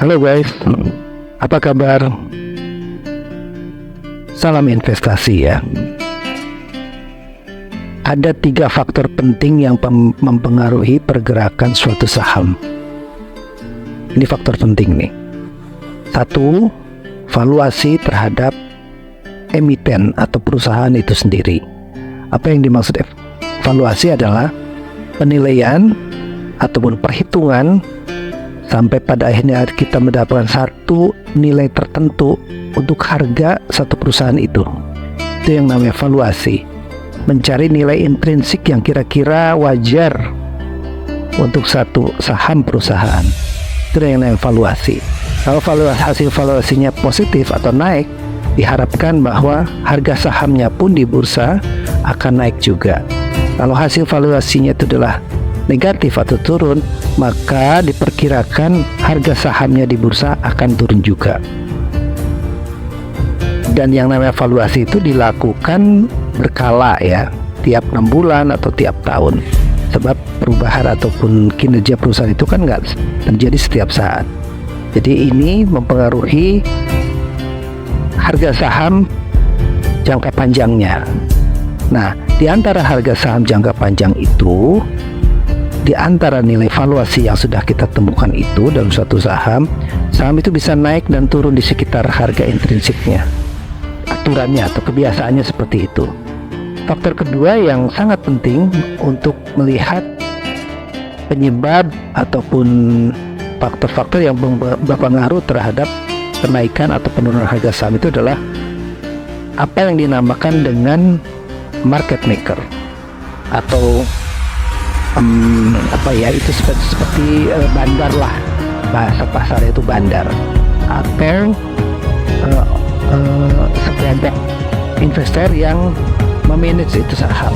Halo guys, apa kabar? Salam investasi ya. Ada 3 faktor penting yang mempengaruhi pergerakan suatu saham. Ini faktor penting nih. 1, valuasi terhadap emiten atau perusahaan itu sendiri. Apa yang dimaksud valuasi adalah penilaian ataupun perhitungan sampai pada akhirnya kita mendapatkan satu nilai tertentu untuk harga satu perusahaan itu. Itu yang namanya valuasi. Mencari nilai intrinsik yang kira-kira wajar untuk satu saham perusahaan. Itu yang namanya valuasi. Kalau hasil valuasinya positif atau naik, diharapkan bahwa harga sahamnya pun di bursa akan naik juga. Kalau hasil valuasinya itu adalah negatif atau turun, maka diperkirakan harga sahamnya di bursa akan turun juga. Dan yang namanya valuasi itu dilakukan berkala ya, tiap 6 bulan atau tiap tahun. Sebab perubahan ataupun kinerja perusahaan itu kan nggak terjadi setiap saat. Jadi ini mempengaruhi harga saham jangka panjangnya. Nah, di antara harga saham jangka panjang itu, di antara nilai valuasi yang sudah kita temukan itu dalam suatu saham itu bisa naik dan turun di sekitar harga intrinsiknya. Aturannya atau kebiasaannya seperti itu. Faktor kedua yang sangat penting untuk melihat penyebab ataupun faktor-faktor yang berpengaruh terhadap kenaikan atau penurunan harga saham itu adalah apa yang dinamakan dengan market maker atau itu seperti bandar lah, bahasa pasarnya itu bandar atau sekelompok investor yang memanage itu saham.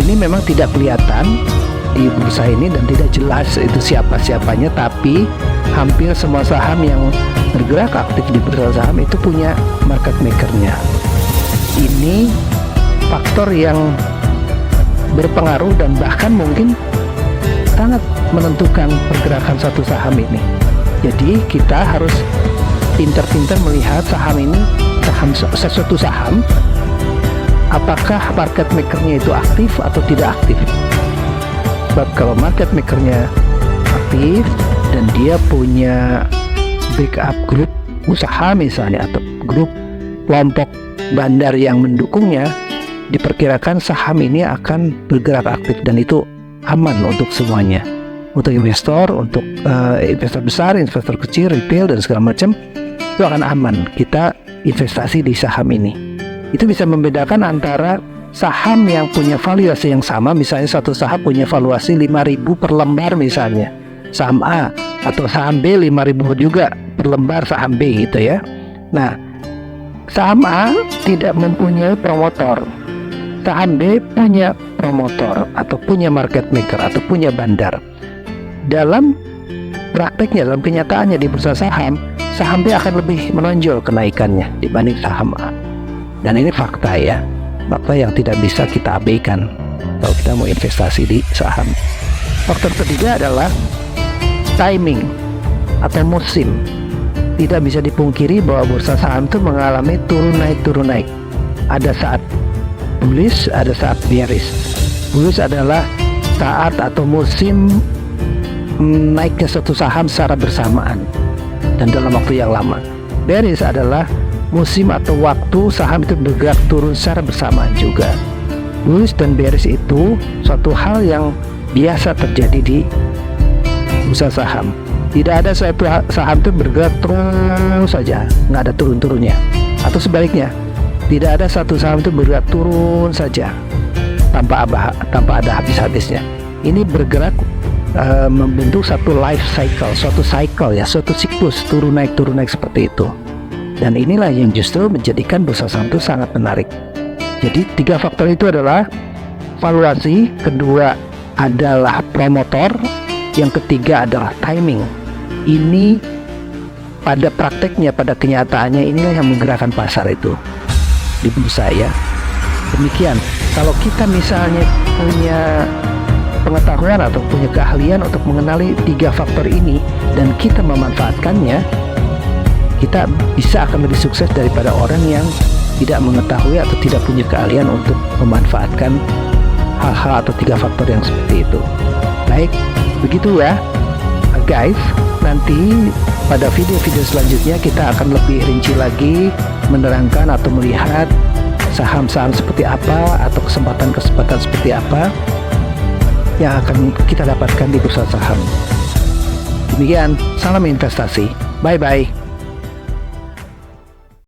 Ini memang tidak kelihatan di bursa ini dan tidak jelas itu siapa-siapanya, tapi hampir semua saham yang bergerak aktif di bursa saham itu punya market makernya. Ini faktor yang berpengaruh dan bahkan mungkin sangat menentukan pergerakan suatu saham ini. Jadi kita harus pintar-pintar melihat saham ini, sesuatu saham, apakah market makernya itu aktif atau tidak aktif. Sebab kalau market makernya aktif dan dia punya backup grup usaha misalnya atau grup kelompok bandar yang mendukungnya, diperkirakan saham ini akan bergerak aktif dan itu aman untuk semuanya, untuk investor, untuk investor besar, investor kecil, retail dan segala macam, itu akan aman kita investasi di saham ini. Itu bisa membedakan antara saham yang punya valuasi yang sama, misalnya satu saham punya valuasi 5.000 per lembar misalnya, saham A, atau saham B 5.000 juga per lembar saham B gitu ya. Nah, saham A tidak mempunyai promotor, saham B punya promotor atau punya market maker atau punya bandar. Dalam prakteknya, dalam kenyataannya di bursa saham B akan lebih menonjol kenaikannya dibanding saham A. Dan ini fakta ya, fakta yang tidak bisa kita abaikan kalau kita mau investasi di saham. Faktor ketiga adalah timing atau musim. Tidak bisa dipungkiri bahwa bursa saham itu mengalami turun naik. Ada saat bullish, ada saat bearish. Bullish adalah saat atau musim naiknya suatu saham secara bersamaan dan dalam waktu yang lama. Bearish adalah musim atau waktu saham itu bergerak turun secara bersamaan juga. Bullish dan bearish itu suatu hal yang biasa terjadi di bursa saham. Tidak ada suatu saham itu bergerak terus saja, nggak ada turun-turunnya. Atau sebaliknya, tidak ada satu saham itu bergerak turun saja tanpa ada habis-habisnya. Ini bergerak membentuk satu life cycle, suatu siklus turun naik seperti itu. Dan inilah yang justru menjadikan bursa saham itu sangat menarik. Jadi 3 faktor itu adalah valuasi, kedua adalah promotor, yang ketiga adalah timing. Ini pada prakteknya, pada kenyataannya inilah yang menggerakkan pasar itu di bursa ya. Demikian, kalau kita misalnya punya pengetahuan atau punya keahlian untuk mengenali 3 faktor ini dan kita memanfaatkannya, kita bisa akan lebih sukses daripada orang yang tidak mengetahui atau tidak punya keahlian untuk memanfaatkan hal-hal atau 3 faktor yang seperti itu. Baik, begitu ya guys. Nanti pada video-video selanjutnya kita akan lebih rinci lagi menerangkan atau melihat saham-saham seperti apa atau kesempatan-kesempatan seperti apa yang akan kita dapatkan di bursa saham. Demikian, salam investasi. Bye-bye.